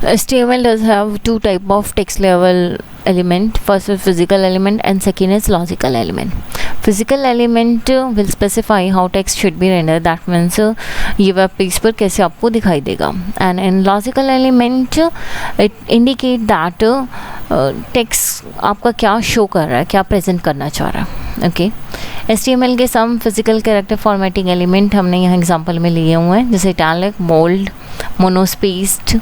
HTML does have two type of text level element. First is physical element and second is logical element. Physical element will specify how text should be rendered. That means ये web page पर कैसे आपको दिखाई देगा. And in logical element it indicate that text आपका क्या show कर रहा है, क्या प्रेजेंट करना चाह रहा है. ओके, HTML के some physical character formatting element हमने यहाँ एग्जांपल में लिए हुए हैं, जैसे italic, bold, monospaced,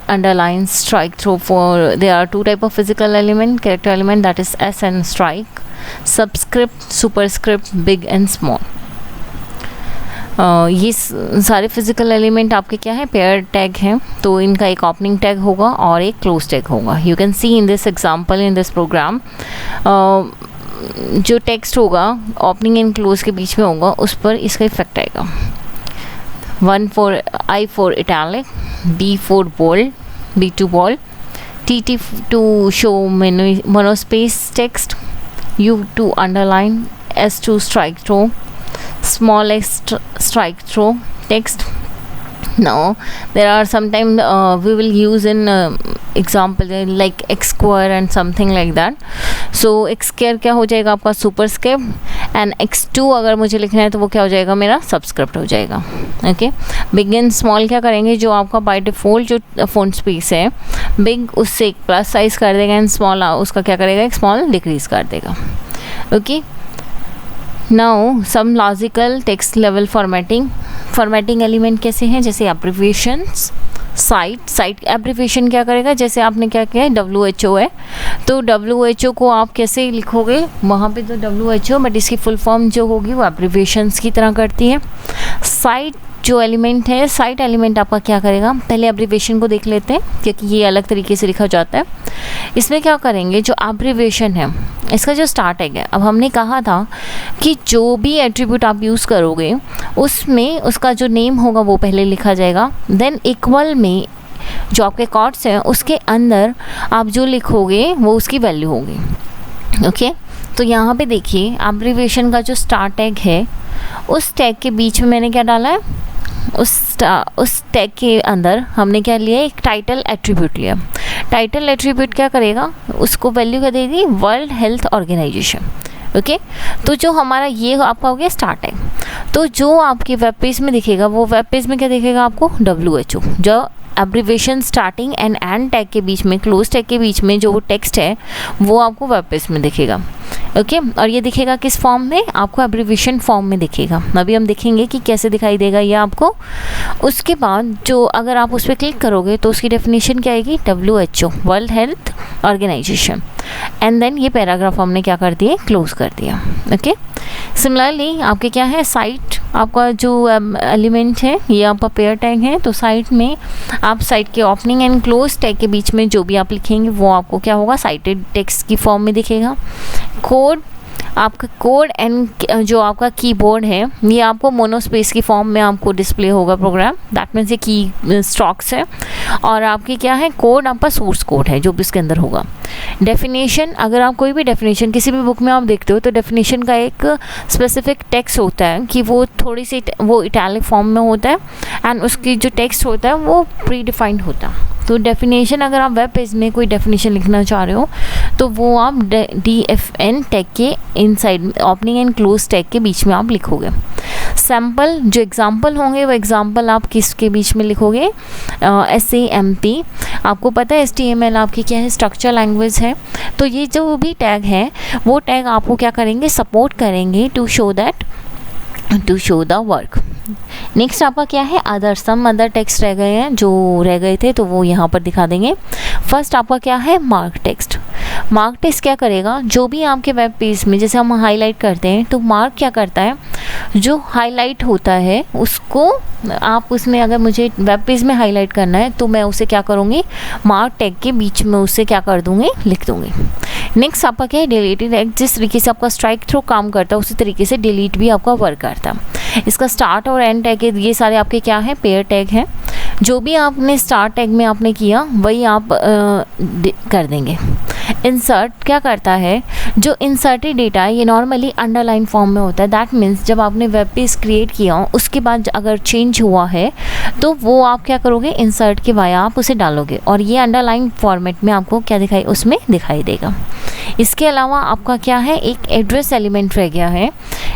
underline, strike through. For there are two type of physical element, character element, that is S and strike, subscript, superscript, big and small. ये सारे physical element आपके क्या है, पेयर टैग हैं. तो इनका एक ओपनिंग टैग होगा और एक क्लोज टैग होगा. You can see in this example, in this program, जो टेक्स्ट होगा ओपनिंग एंड क्लोज के बीच में होगा, उस पर इसका इफेक्ट आएगा. I for italic, B for bold, B to bold, TT to show monospace text, U to underline, S to strike through, small s strike through text. Now there are sometimes we will use in example like x square and something like that. So x square क्या हो जाएगा आपका superscript, and x2 अगर मुझे लिखना है तो वो क्या हो जाएगा, मेरा सबस्क्रिप्ट हो जाएगा. ओके, बिग एंड स्मॉल क्या करेंगे, जो आपका बाय डिफ़ॉल्ट जो फ़ॉन्ट स्पेस है बिग, उससे एक प्लस साइज़ कर देगा, एंड स्मॉल उसका क्या करेगा, एक स्मॉल डिक्रीज़ कर देगा. Okay, now some logical text level formatting element कैसे हैं, जैसे एब्रिविएशंस, साइट एब्रिविएशन क्या करेगा, जैसे आपने क्या किया है, WHO है, तो WHO को आप कैसे लिखोगे, वहाँ पे तो WHO, बट इसकी फुल फॉर्म जो होगी वो एब्रिविएशंस की तरह करती है. साइट जो एलिमेंट है, साइट एलिमेंट आपका क्या करेगा, पहले एब्रिविएशन को देख लेते हैं क्योंकि ये अलग तरीके से लिखा जाता है. इसमें क्या करेंगे, जो एब्रिविएशन है इसका जो स्टार्ट टैग है, अब हमने कहा था कि जो भी एट्रीब्यूट आप यूज़ करोगे उसमें उसका जो नेम होगा वो पहले लिखा जाएगा, देन इक्वल में जो आपके कॉर्ड्स हैं उसके अंदर आप जो लिखोगे वो उसकी वैल्यू होगी. ओके, तो यहाँ पे देखिए एब्रिविएशन का जो स्टार्ट टैग है, उस टैग के बीच में मैंने क्या डाला है, उस टैग के अंदर हमने क्या लिया, एक टाइटल एट्रीब्यूट लिया. टाइटल एट्रीब्यूट क्या करेगा, उसको वैल्यू क्या देगी, वर्ल्ड हेल्थ ऑर्गेनाइजेशन. ओके, तो जो हमारा ये आपका हो गया स्टार्ट टैग. तो जो आपके वेब पेज में दिखेगा, वो वेब पेज में क्या दिखेगा आपको, WHO, जो abbreviation starting and and tag के बीच में, क्लोज टैग के बीच में जो वो टेक्स्ट है वो आपको वेब पेज में दिखेगा. ओके, और ये दिखेगा किस फॉर्म में, आपको एब्रिविएशन फॉर्म में दिखेगा. अभी हम देखेंगे कि कैसे दिखाई देगा ये आपको. उसके बाद जो अगर आप उस पर क्लिक करोगे तो उसकी डेफिनेशन क्या आएगी, WHO, world health organisation, and then ये पैराग्राफ हमने क्या कर दिया, क्लोज कर दिया. ओके, सिमिलरली आपके क्या है, साइट आपका जो एलिमेंट है ये आपका पेयर टैग है. तो साइट में आप साइट के ओपनिंग एंड क्लोज टैग के बीच में जो भी आप लिखेंगे वो आपको क्या होगा, साइटेड टेक्स्ट की फॉर्म में दिखेगा. कोड, आपका कोड एंड जो आपका कीबोर्ड है ये आपको मोनोस्पेस की फॉर्म में आपको डिस्प्ले होगा प्रोग्राम, दैट मीन्स ये की स्ट्रोक्स है. और आपकी क्या है, कोड आपका सोर्स कोड है जो भी इसके अंदर होगा. डेफिनेशन, अगर आप कोई भी डेफिनेशन किसी भी बुक में आप देखते हो तो डेफिनेशन का एक स्पेसिफिक टेक्स्ट होता है कि वो थोड़ी सी वो इटैलिक फॉर्म में होता है, एंड उसकी जो टेक्स्ट होता है वो प्री डिफाइंड होता है. तो डेफिनेशन, अगर आप वेब पेज में कोई डेफिनेशन लिखना चाह रहे हो तो वो आप DFN टैग के inside opening and close tag के बीच में आप लिखोगे. सैम्पल, जो एग्जांपल होंगे वो एग्जांपल आप किसके बीच में लिखोगे, SAMP. आपको पता है HTML आपकी क्या है, स्ट्रक्चर लैंग्वेज है. तो ये जो भी टैग है वो टैग आपको क्या करेंगे, सपोर्ट करेंगे to show the work. Next आपका क्या है, अदर, सम अदर टेक्स्ट रह गए हैं, जो रह गए थे तो वो यहाँ पर दिखा देंगे. फर्स्ट आपका क्या है, मार्क टेक्स्ट. मार्क टेक्स्ट क्या करेगा, जो भी आपके वेब पेज में जैसे हम हाईलाइट करते हैं तो मार्क क्या करता है, जो हाईलाइट होता है उसको आप उसमें, अगर मुझे वेब पेज में हाईलाइट करना है तो मैं उसे क्या करूँगी, मार्क टैग के बीच में उसे क्या कर दूँगी, लिख दूँगी. नेक्स्ट आपका क्या है, डिलीटेड टैग. जिस तरीके से आपका स्ट्राइक थ्रू काम करता है उसी तरीके से डिलीट भी आपका वर्क करता है. इसका स्टार्ट और एंड टैग ये सारे आपके क्या है, पेयर टैग हैं. जो भी आपने स्टार्ट टैग में आपने किया वही आप कर देंगे. इंसर्ट क्या करता है, जो इंसर्टेड डेटा है ये नॉर्मली अंडरलाइन फॉर्म में होता है। दैट मीन्स जब आपने वेब पेज क्रिएट किया उसके बाद अगर चेंज हुआ है तो वो आप क्या करोगे, इंसर्ट के वाया आप उसे डालोगे और ये अंडरलाइन फॉर्मेट में आपको क्या दिखाई, उसमें दिखाई देगा। इसके अलावा आपका क्या है, एक एड्रेस एलिमेंट रह गया है।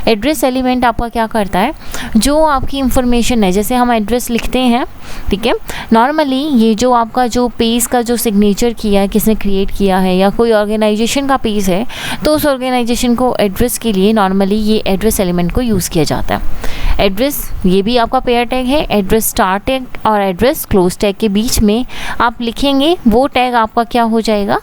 एड्रेस एलिमेंट आपका क्या करता है, जो आपकी इंफॉर्मेशन है, जैसे हम एड्रेस लिखते हैं, ठीक है, नॉर्मली ये जो आपका जो पेज का जो सिग्नेचर किया है, किसने क्रिएट किया है, या कोई ऑर्गेनाइजेशन का पेज है तो उस ऑर्गेनाइजेशन को एड्रेस के लिए नॉर्मली ये एड्रेस एलिमेंट को यूज़ किया जाता है। एड्रेस ये भी आपका पेयर टैग है। एड्रेस स्टार्ट टैग और एड्रेस क्लोज टैग के बीच में आप लिखेंगे, वो टैग आपका क्या हो जाएगा,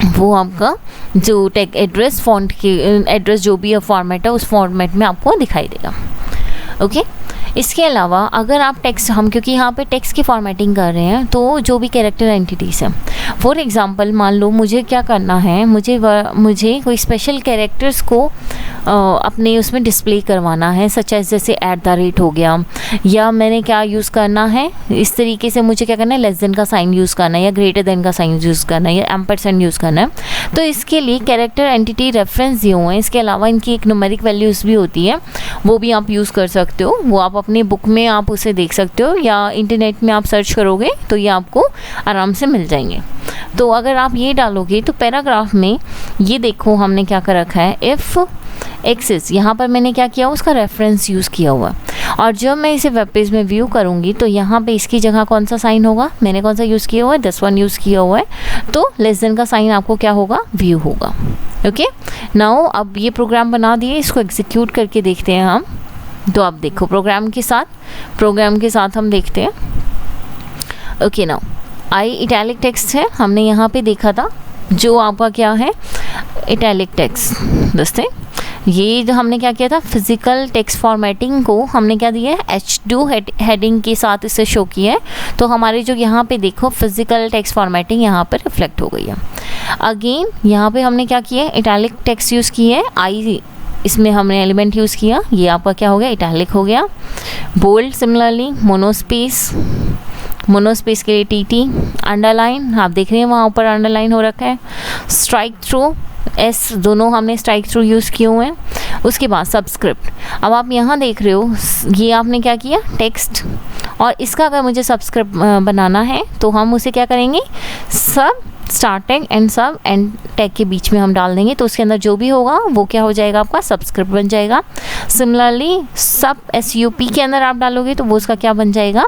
वो आपका जो टैग एड्रेस फॉन्ट के एड्रेस जो भी फॉर्मेट है उस फॉर्मेट में आपको दिखाई देगा। ओके, इसके अलावा अगर आप टेक्स्ट, हम क्योंकि यहाँ पे टेक्स्ट की फॉर्मेटिंग कर रहे हैं तो जो भी कैरेक्टर एंटिटीज़ हैं, फॉर एग्जांपल मान लो मुझे क्या करना है, मुझे कोई स्पेशल कैरेक्टर्स को अपने उसमें डिस्प्ले करवाना है, सच एज जैसे @ हो गया, या मैंने क्या यूज़ करना है, इस तरीके से मुझे क्या करना है, लेस देन का साइन यूज़ करना है, या ग्रेटर देन का साइन यूज़ करना है, या एम्परसेंड यूज़ करना है। तो इसके लिए कैरेक्टर एंटिटी रेफरेंस दिए हुए हैं। इसके अलावा इनकी एक न्यूमेरिक वैल्यूज़ भी होती है, वो भी आप यूज़ कर सकते हो। वो आप अपने बुक में आप उसे देख सकते हो, या इंटरनेट में आप सर्च करोगे तो ये आपको आराम से मिल जाएंगे। तो अगर आप ये डालोगे तो पैराग्राफ में ये देखो हमने क्या कर रखा है, इफ़ एक्सिस, यहाँ पर मैंने क्या किया, उसका रेफरेंस यूज़ किया हुआ है। और जब मैं इसे वेब पेज में व्यू करूँगी तो यहाँ पे इसकी जगह कौन सा साइन होगा, मैंने कौन सा यूज़ किया हुआ है, +1 यूज़ किया हुआ है, तो लेस देन का साइन आपको क्या होगा, व्यू होगा। ओके, नाउ अब ये प्रोग्राम बना दिए, इसको एग्जीक्यूट करके देखते हैं हम। तो आप देखो प्रोग्राम के साथ हम देखते हैं। Okay, now I italic text है, हमने यहाँ पे देखा था जो आपका क्या है, इटैलिक टेक्स्ट। दोस्तों ये जो हमने क्या किया था, फिजिकल टेक्स्ट फॉर्मेटिंग को हमने क्या दिया है, H2 हेडिंग के साथ इसे शो किया है। तो हमारे जो यहाँ पे देखो फिजिकल टेक्स्ट फॉर्मेटिंग यहाँ पर रिफ्लेक्ट हो गई है। अगेन यहाँ पे हमने क्या किया है, इटैलिक टेक्स्ट यूज़ किया है, आई इसमें हमने एलिमेंट यूज़ किया, ये आपका क्या हो गया, इटैलिक हो गया। बोल्ड सिमिलरली, मोनोस्पेस के लिए TT, अंडरलाइन आप देख रहे हैं वहाँ ऊपर अंडरलाइन हो रखा है। स्ट्राइक थ्रू, S दोनों हमने स्ट्राइक थ्रू यूज़ किए हुए हैं। उसके बाद सबस्क्रिप्ट, अब आप यहाँ देख रहे हो ये आपने क्या किया, टेक्स्ट, और इसका अगर मुझे सबस्क्रिप्ट बनाना है तो हम उसे क्या करेंगे, सब स्टार्ट टैग एंड सब एंड टैग के बीच में हम डाल देंगे, तो उसके अंदर जो भी होगा वो क्या हो जाएगा, आपका सबस्क्रिप्ट बन जाएगा। सिमिलरली सब SUP के अंदर आप डालोगे तो वो उसका क्या बन जाएगा,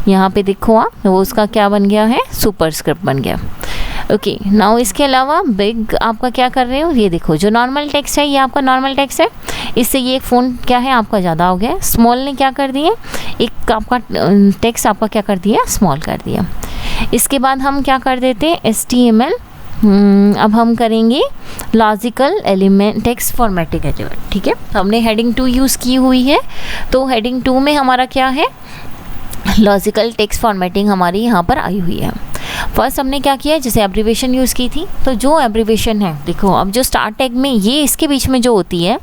यहाँ पे देखो आप, वो उसका क्या बन गया है, सुपरस्क्रिप्ट बन गया। ओके, नाउ इसके अलावा बिग आपका क्या कर रहे हो, ये देखो जो नॉर्मल टेक्स्ट है ये आपका नॉर्मल टेक्स्ट है, इससे ये फ़ॉन्ट क्या है आपका ज़्यादा हो गया। स्मॉल ने क्या कर दिया, एक आपका टेक्स्ट आपका क्या कर दिया, स्मॉल कर दिया। इसके बाद हम क्या कर देते हैं, HTML, अब हम करेंगे logical element text formatting element, ठीक है। हमने हेडिंग 2 यूज़ की हुई है, तो हेडिंग 2 में हमारा क्या है, लॉजिकल टेक्स्ट फॉर्मेटिंग हमारी यहाँ पर आई हुई है। फर्स्ट हमने क्या किया, जैसे एब्रीवेशन यूज़ की थी, तो जो एब्रीवेशन है देखो, अब जो स्टार्ट टैग में ये इसके बीच में जो होती है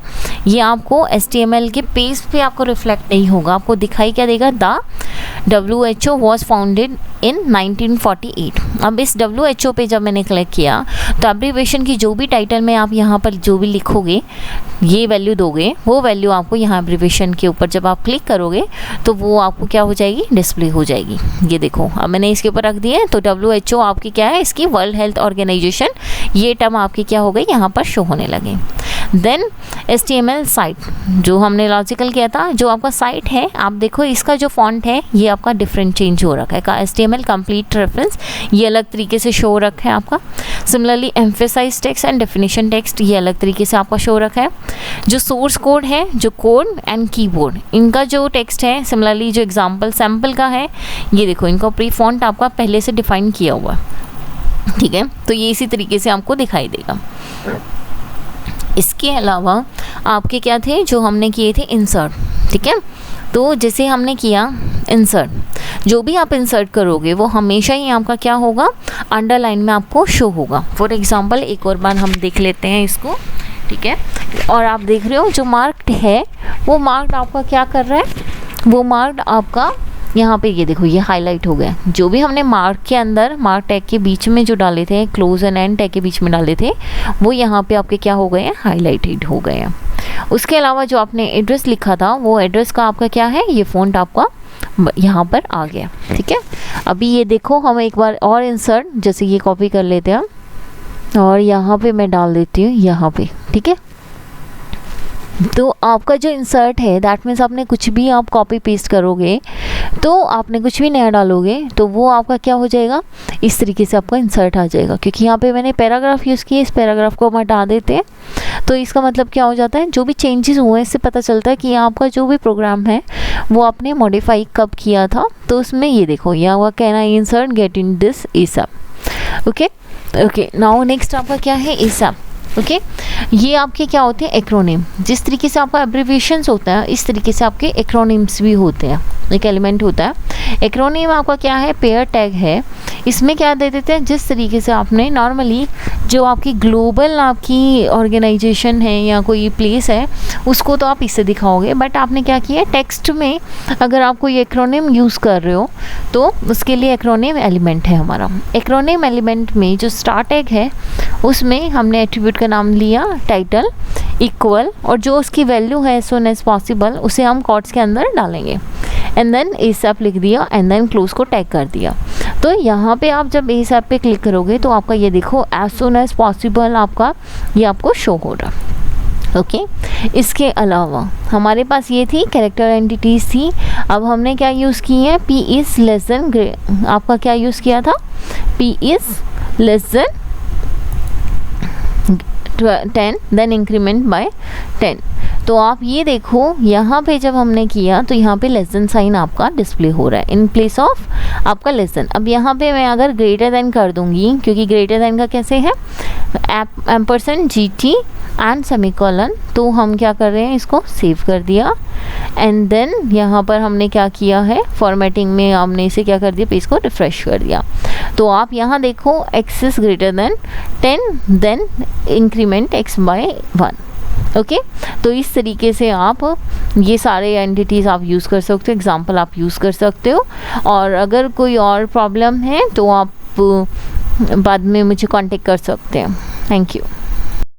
ये आपको HTML के पेज पे आपको रिफ्लेक्ट नहीं होगा, आपको दिखाई क्या देगा, the WHO was founded in 1948। अब इस WHO पे जब मैंने क्लिक किया तो एब्रीवेशन की जो भी टाइटल में आप यहाँ पर जो भी लिखोगे, ये वैल्यू दोगे, वो वैल्यू आपको यहाँ एब्रीवेशन के ऊपर जब आप क्लिक करोगे तो वो आपको क्या हो जाएगी, डिस्प्ले हो जाएगी। ये देखो अब मैंने इसके ऊपर रख दिया है, तो WHO आपकी क्या है, इसकी वर्ल्ड हेल्थ ऑर्गेनाइजेशन, ये टर्म आपकी क्या हो गई, यहाँ पर शो होने लगे। देन HTML साइट, जो हमने लॉजिकल किया था, जो आपका साइट है, आप देखो इसका जो फॉन्ट है ये आपका डिफरेंट चेंज हो रखा है, का HTML कंप्लीट रेफरेंस ये अलग तरीके से शो रखा है आपका। Similarly emphasise text and definition text ये अलग तरीके से आपका शो रखा है। जो सोर्स कोड है, जो कोड एंड कीबोर्ड, इनका जो टेक्स्ट है, सिमिलरली जो एग्जाम्पल सैम्पल का है, ये देखो इनका प्री फॉन्ट आपका पहले से डिफाइन किया हुआ है, ठीक है। तो ये इसी तरीके से आपको दिखाई देगा। इसके अलावा आपके क्या थे, जो हमने किए थे इंसर्ट, ठीक है। तो जैसे हमने किया इंसर्ट, जो भी आप इंसर्ट करोगे वो हमेशा ही आपका क्या होगा, अंडरलाइन में आपको शो होगा। फॉर एग्जांपल एक और बार हम देख लेते हैं इसको, ठीक है। और आप देख रहे हो जो मार्क्ड है वो मार्क्ड आपका क्या कर रहा है, वो मार्क्ड आपका यहाँ पे ये देखो ये हाईलाइट हो गया। जो भी हमने मार्क के अंदर, मार्क टैग के बीच में जो डाले थे, क्लोज एंड एंड टैग के बीच में डाले थे, वो यहाँ पे आपके क्या हो गए हैं, हाईलाइटेड हो गए हैं। उसके अलावा जो आपने एड्रेस लिखा था, वो एड्रेस का आपका क्या है, ये फ़ॉन्ट आपका यहाँ पर आ गया। ठीक है, अभी ये देखो हम एक बार और इंसर्ट, जैसे ये कॉपी कर लेते हैं हम और यहाँ पे मैं डाल देती हूँ यहाँ पे। ठीक है, तो आपका जो इंसर्ट है दैट मीन्स आपने कुछ भी आप कॉपी पेस्ट करोगे तो आपने कुछ भी नया डालोगे तो वो आपका क्या हो जाएगा, इस तरीके से आपका इंसर्ट आ जाएगा। क्योंकि यहाँ पे मैंने पैराग्राफ यूज़ किया, इस पैराग्राफ को हम हटा देते हैं तो इसका मतलब क्या हो जाता है, जो भी चेंजेस हुए हैं इससे पता चलता है कि आपका जो भी प्रोग्राम है वो आपने मॉडिफाई कब किया था। तो उसमें ये देखो यहाँ हुआ, can I insert get in this SAP. Okay, now next आपका क्या है, एसएपी। ओके, ये आपके क्या होते हैं, एक्रोनिम। जिस तरीके से आपका एब्रिविएशंस होता है इस तरीके से आपके एक्रोनिम्स भी होते हैं, एक एलिमेंट होता है। एक्रोनिम आपका क्या है, पेयर टैग है। इसमें क्या दे देते हैं, जिस तरीके से आपने नॉर्मली जो आपकी ग्लोबल आपकी ऑर्गेनाइजेशन है या कोई प्लेस है उसको तो आप इससे दिखाओगे, बट आपने क्या किया, टेक्स्ट में अगर आप कोई एक्रोनिम यूज़ कर रहे हो तो उसके लिए एक्रोनिम एलिमेंट है हमारा। एक्रोनिम एलिमेंट में जो स्टार्ट टैग है उसमें हमने एट्रीब्यूट का नाम लिया टाइटल इक्वल, और जो उसकी वैल्यू है एज सून एज पॉसिबल उसे हम कोट्स के अंदर डालेंगे, एंड देन एसएपी लिख दिया, एंड देन क्लोज को टैग कर दिया। तो यहाँ पे आप जब एसएपी पे क्लिक करोगे तो आपका ये देखो एज सून एज पॉसिबल आपका ये आपको शो हो रहा। ओके, इसके अलावा हमारे पास ये थी कैरेक्टर एंटिटीज़ थी। अब हमने क्या यूज़ की है, पी इज़ लेस देन, आपका क्या यूज़ किया था, p is less than 10 then increment by 10। तो आप ये देखो यहाँ पे जब हमने किया तो यहाँ पे लेस देन साइन आपका डिस्प्ले हो रहा है इन प्लेस ऑफ आपका लेस देन। अब यहाँ पे मैं अगर ग्रेटर देन कर दूँगी, क्योंकि ग्रेटर देन का कैसे है, एम्परसेंड GT एंड सेमीकोलन, तो हम क्या कर रहे हैं, इसको सेव कर दिया, एंड देन यहाँ पर हमने क्या किया है, फॉर्मेटिंग में हमने इसे क्या कर दिया, पेज को रिफ्रेश कर दिया। तो आप यहाँ देखो x is greater than 10 then increment x by 1। Okay, तो इस तरीके से आप ये सारे एंटिटीज़ आप यूज़ कर सकते हो, एग्जांपल आप यूज़ कर सकते हो। और अगर कोई और प्रॉब्लम है तो आप बाद में मुझे कांटेक्ट कर सकते हैं। Thank you.